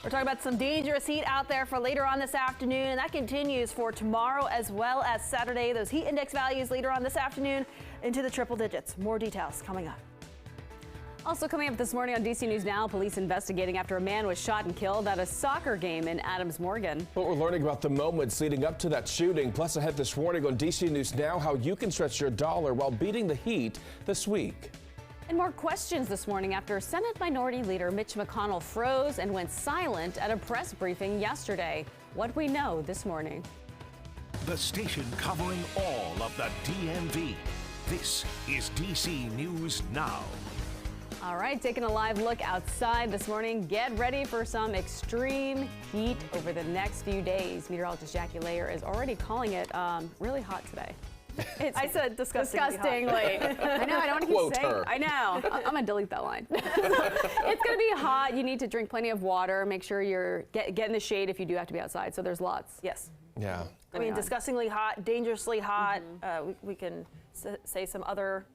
We're talking about some dangerous heat out there for later on this afternoon, and that continues for tomorrow as well as Saturday. Those heat index values later on this afternoon into the triple digits. More details coming up. Also coming up this morning on DC News Now, police investigating after a man was shot and killed at a soccer game in Adams Morgan. But we're learning about the moments leading up to that shooting. Plus ahead this morning on DC News Now, how you can stretch your dollar while beating the heat this week. And more questions this morning after Senate Minority Leader Mitch McConnell froze and went silent at a press briefing yesterday. What we know this morning. The station covering all of the DMV. This is DC News Now. All right, taking a live look outside this morning. Get ready for some extreme heat over the next few days. Meteorologist Jackie Layer is already calling it really hot today. I said disgustingly. I know, I don't want to keep saying it. I know. I'm going to delete that line. It's going to be hot. You need to drink plenty of water. Make sure you're get in the shade if you do have to be outside. So there's lots. Yes. Yeah. I mean, disgustingly hot, dangerously hot. We can say some other,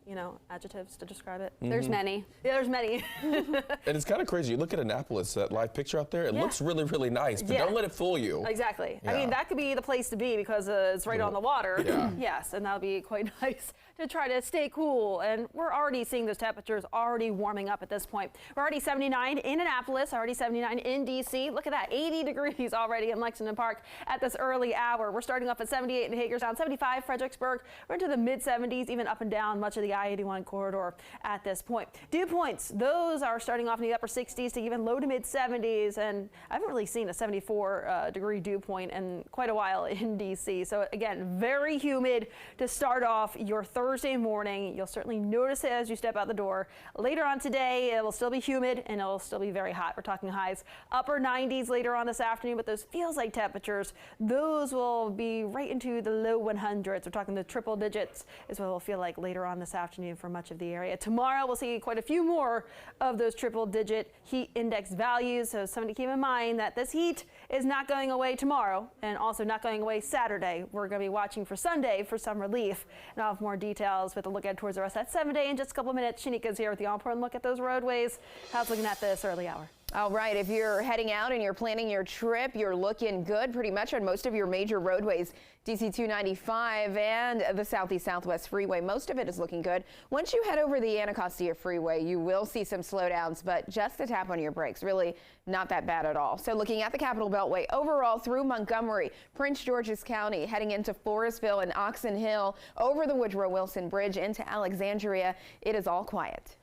adjectives to describe it. There's many. Yeah, there's many. And it's kind of crazy. You look at Annapolis, that live picture out there, it looks really, really nice, but don't let it fool you. Exactly. Yeah. I mean, that could be the place to be because it's right on the water. Yeah. Yes, and that'll be quite nice to try to stay cool. And we're already seeing those temperatures already warming up at this point. We're already 79 in Annapolis, already 79 in DC. Look at that, 80 degrees already in Lexington Park at this early hour. We're starting off at 78 in Hagerstown, 75 Fredericksburg. We're into the mid-70s, even up and down much of the I-81 corridor at this point. Dew points, those are starting off in the upper 60s to even low to mid-70s. And I haven't really seen a 74 degree dew point in quite a while in DC. So again, very humid to start off your Thursday morning. You'll certainly notice it as you step out the door. Later on today, it will still be humid and it will still be very hot. We're talking highs upper 90s later on this afternoon, but those feels like temperatures, those will be right into the low 100s. We're talking the triple digits is what it'll feel like later on this afternoon for much of the area. Tomorrow, we'll see quite a few more of those triple digit heat index values. So something to keep in mind that this heat is not going away tomorrow and also not going away Saturday. We're going to be watching for Sunday for some relief. And I'll have more details with a look at towards the rest of that 7 day in just a couple minutes. Shanika's here with the all-important look at those roadways. How's looking at this early hour? All right, if you're heading out and you're planning your trip, you're looking good pretty much on most of your major roadways. DC 295 and the Southeast Southwest Freeway, most of it is looking good. Once you head over the Anacostia Freeway, you will see some slowdowns, but just a tap on your brakes, really not that bad at all. So looking at the Capital Beltway overall through Montgomery, Prince George's County, heading into Forestville and Oxon Hill, over the Woodrow Wilson Bridge into Alexandria, it is all quiet.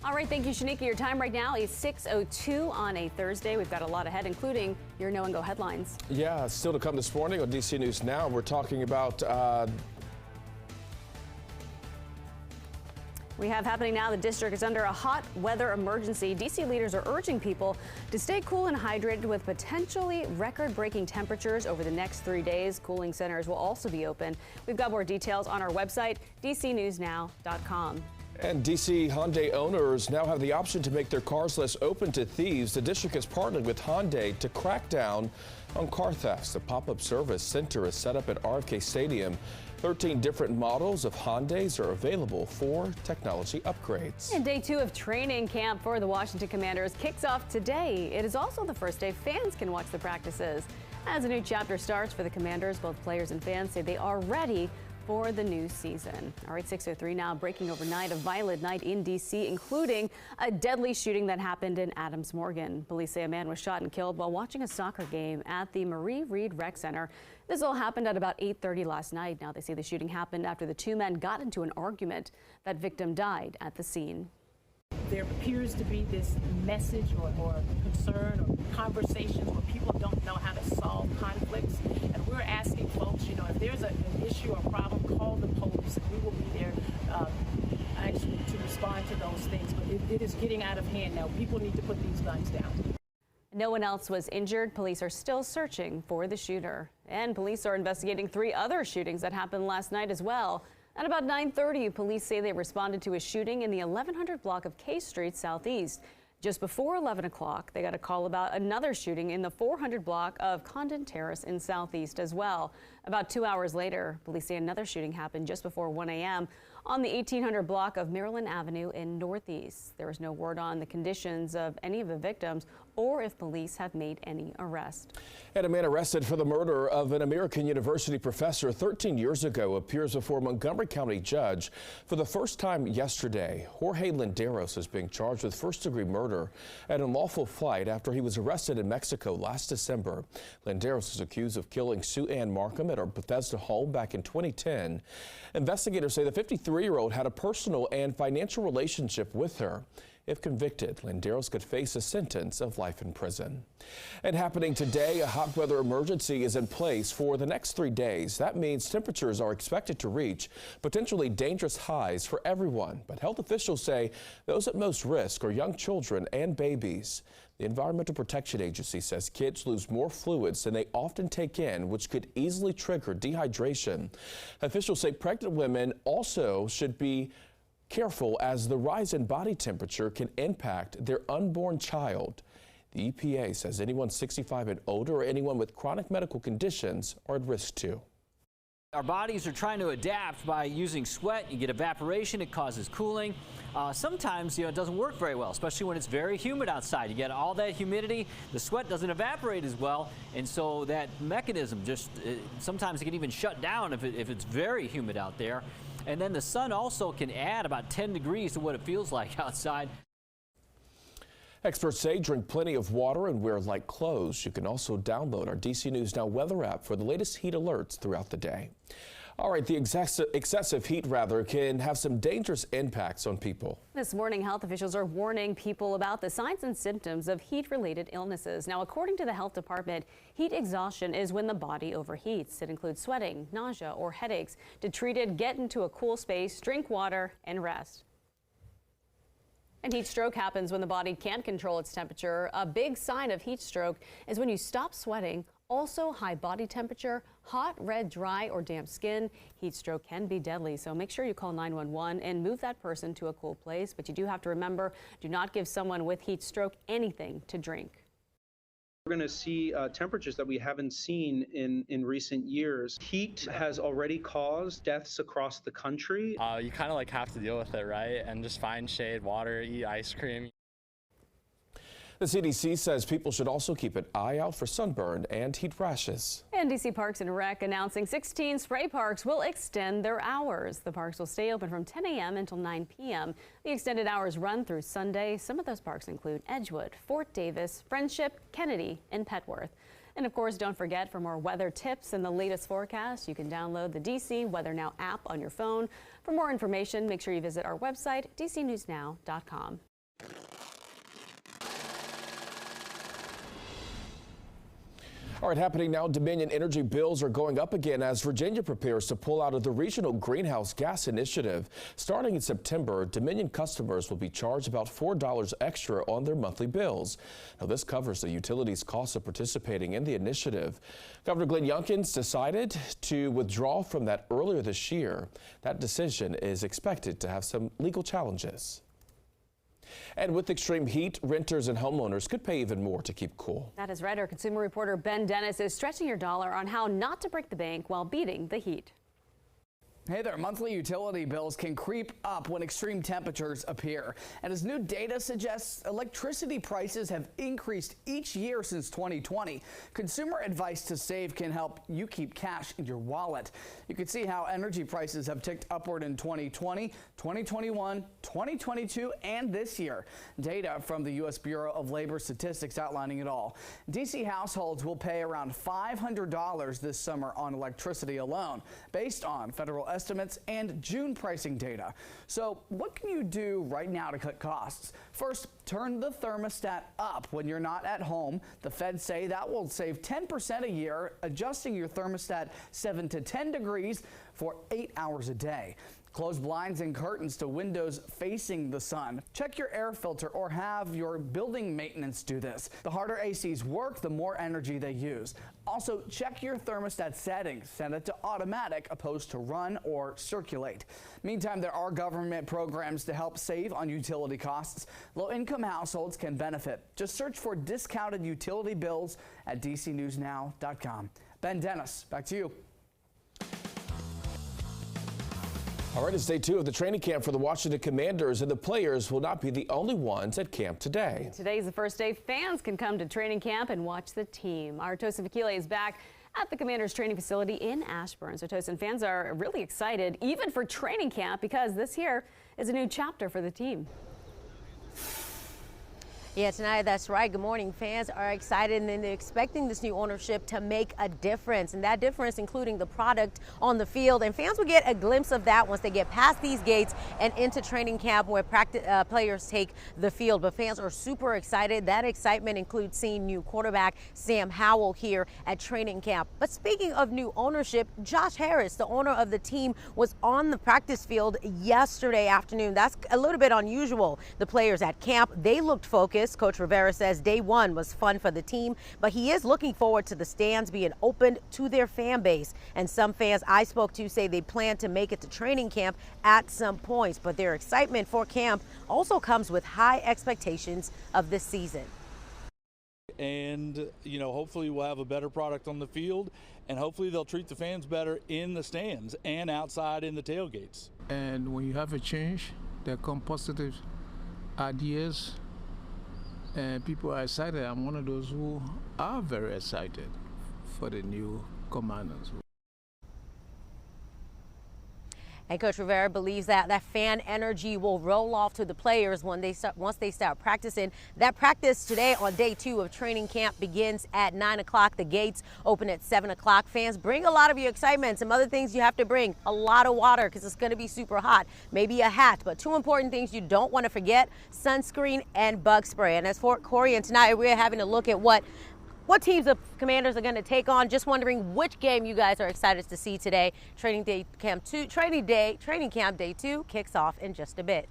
All right, thank you, Shanika. Your time right now is 6:02 on a Thursday. We've got a lot ahead, including your Know and Go headlines. Yeah, still to come this morning on DC News Now. We're talking about we have happening now, the district is under a hot weather emergency. DC leaders are urging people to stay cool and hydrated with potentially record-breaking temperatures over the next 3 days. Cooling centers will also be open. We've got more details on our website, dcnewsnow.com. And DC Hyundai owners now have the option to make their cars less open to thieves. The district has partnered with Hyundai to crack down on car thefts. The pop-up service center is set up at RFK Stadium. 13 different models of Hyundais are available for technology upgrades. And day 2 of training camp for the Washington Commanders kicks off today. It is also the first day fans can watch the practices. As a new chapter starts for the Commanders, both players and fans say they are ready for the new season. All right, 6:03 now, breaking overnight, a violent night in D.C., including a deadly shooting that happened in Adams Morgan. Police say a man was shot and killed while watching a soccer game at the Marie Reed Rec Center. This all happened at about 8:30 last night. Now they say the shooting happened after the two men got into an argument. That victim died at the scene. There appears to be this message or concern or conversations where people don't know how to solve conflicts. And we're asking folks, if there's an issue or problem, call the police and we will be there actually to respond to those things. But it is getting out of hand now. People need to put these guns down. No one else was injured. Police are still searching for the shooter. And police are investigating 3 other shootings that happened last night as well. At about 9:30, police say they responded to a shooting in the 1100 block of K Street Southeast. Just before 11 o'clock, they got a call about another shooting in the 400 block of Condon Terrace in Southeast as well. About 2 hours later, police say another shooting happened just before 1 a.m. on the 1800 block of Maryland Avenue in Northeast. There is no word on the conditions of any of the victims or if police have made any arrests. And a man arrested for the murder of an American University professor 13 years ago appears before a Montgomery County judge for the first time yesterday. Jorge Linderos is being charged with first-degree murder and unlawful flight after he was arrested in Mexico last December. Linderos is accused of killing Sue Ann Markham at her Bethesda home back in 2010. Investigators say the 53-year-old had a personal and financial relationship with her. If convicted, Linderos could face a sentence of life in prison. And happening today, a hot weather emergency is in place for the next 3 days. That means temperatures are expected to reach potentially dangerous highs for everyone. But health officials say those at most risk are young children and babies. The Environmental Protection Agency says kids lose more fluids than they often take in, which could easily trigger dehydration. Officials say pregnant women also should be careful as the rise in body temperature can impact their unborn child. The EPA says anyone 65 and older or anyone with chronic medical conditions are at risk too. Our bodies are trying to adapt by using sweat. You get evaporation, it causes cooling. Sometimes, it doesn't work very well, especially when it's very humid outside. You get all that humidity, the sweat doesn't evaporate as well, and so that mechanism sometimes it can even shut down if it's very humid out there. And then the sun also can add about 10 degrees to what it feels like outside. Experts say drink plenty of water and wear light clothes. You can also download our DC News Now weather app for the latest heat alerts throughout the day. All right, the excessive heat can have some dangerous impacts on people. This morning, health officials are warning people about the signs and symptoms of heat-related illnesses. Now, according to the health department, heat exhaustion is when the body overheats. It includes sweating, nausea, or headaches. To treat it, get into a cool space, drink water, and rest. And heat stroke happens when the body can't control its temperature. A big sign of heat stroke is when you stop sweating. Also, high body temperature, hot, red, dry, or damp skin. Heat stroke can be deadly, so make sure you call 911 and move that person to a cool place. But you do have to remember, do not give someone with heat stroke anything to drink. We're going to see temperatures that we haven't seen in recent years. Heat has already caused deaths across the country. You kind of have to deal with it, right? And just find shade, water, eat ice cream. The CDC says people should also keep an eye out for sunburn and heat rashes. And DC Parks and Rec announcing 16 spray parks will extend their hours. The parks will stay open from 10 a.m. until 9 p.m. The extended hours run through Sunday. Some of those parks include Edgewood, Fort Davis, Friendship, Kennedy, and Petworth. And of course, don't forget, for more weather tips and the latest forecast, you can download the DC Weather Now app on your phone. For more information, make sure you visit our website, dcnewsnow.com. All right, happening now, Dominion energy bills are going up again as Virginia prepares to pull out of the Regional Greenhouse Gas Initiative. Starting in September, Dominion customers will be charged about $4 extra on their monthly bills. Now, this covers the utility's cost of participating in the initiative. Governor Glenn Youngkin decided to withdraw from that earlier this year. That decision is expected to have some legal challenges. And with extreme heat, renters and homeowners could pay even more to keep cool. That is right. Our consumer reporter Ben Dennis is stretching your dollar on how not to break the bank while beating the heat. Hey there, monthly utility bills can creep up when extreme temperatures appear. And as new data suggests, electricity prices have increased each year since 2020. Consumer advice to save can help you keep cash in your wallet. You can see how energy prices have ticked upward in 2020, 2021, 2022, and this year. Data from the U.S. Bureau of Labor Statistics outlining it all. DC households will pay around $500 this summer on electricity alone, based on federal estimates and June pricing data. So what can you do right now to cut costs? First, turn the thermostat up when you're not at home. The feds say that will save 10% a year, adjusting your thermostat 7 to 10 degrees for 8 hours a day. Close blinds and curtains to windows facing the sun. Check your air filter or have your building maintenance do this. The harder ACs work, the more energy they use. Also, check your thermostat settings. Set it to automatic opposed to run or circulate. Meantime, there are government programs to help save on utility costs. Low-income households can benefit. Just search for discounted utility bills at dcnewsnow.com. Ben Dennis, back to you. All right, it's day 2 of the training camp for the Washington Commanders, and the players will not be the only ones at camp today. Today's the first day fans can come to training camp and watch the team. Our Tosin Vakile is back at the Commanders training facility in Ashburn. So Tosin, fans are really excited even for training camp because this here is a new chapter for the team. Yeah, tonight, that's right. Good morning. Fans are excited and they're expecting this new ownership to make a difference, and that difference including the product on the field. And fans will get a glimpse of that once they get past these gates and into training camp where players take the field. But fans are super excited. That excitement includes seeing new quarterback Sam Howell here at training camp. But speaking of new ownership, Josh Harris, the owner of the team, was on the practice field yesterday afternoon. That's a little bit unusual. The players at camp, they looked focused. Coach Rivera says day 1 was fun for the team, but he is looking forward to the stands being opened to their fan base. And some fans I spoke to say they plan to make it to training camp at some point, but their excitement for camp also comes with high expectations of this season. And, you know, hopefully we'll have a better product on the field, and hopefully they'll treat the fans better in the stands and outside in the tailgates. And when you have a change, there come positive ideas. And people are excited. I'm one of those who are very excited for the new Commanders. And Coach Rivera believes that fan energy will roll off to the players once they start practicing. That practice today on day 2 of training camp begins at 9 o'clock. The gates open at 7 o'clock. Fans, bring a lot of your excitement. Some other things you have to bring: a lot of water because it's going to be super hot. Maybe a hat, but 2 important things you don't want to forget: sunscreen and bug spray. And as for Corey, and tonight we're having a look at what teams the Commanders are going to take on. Just wondering which game you guys are excited to see today. Training camp day 2 kicks off in just a bit.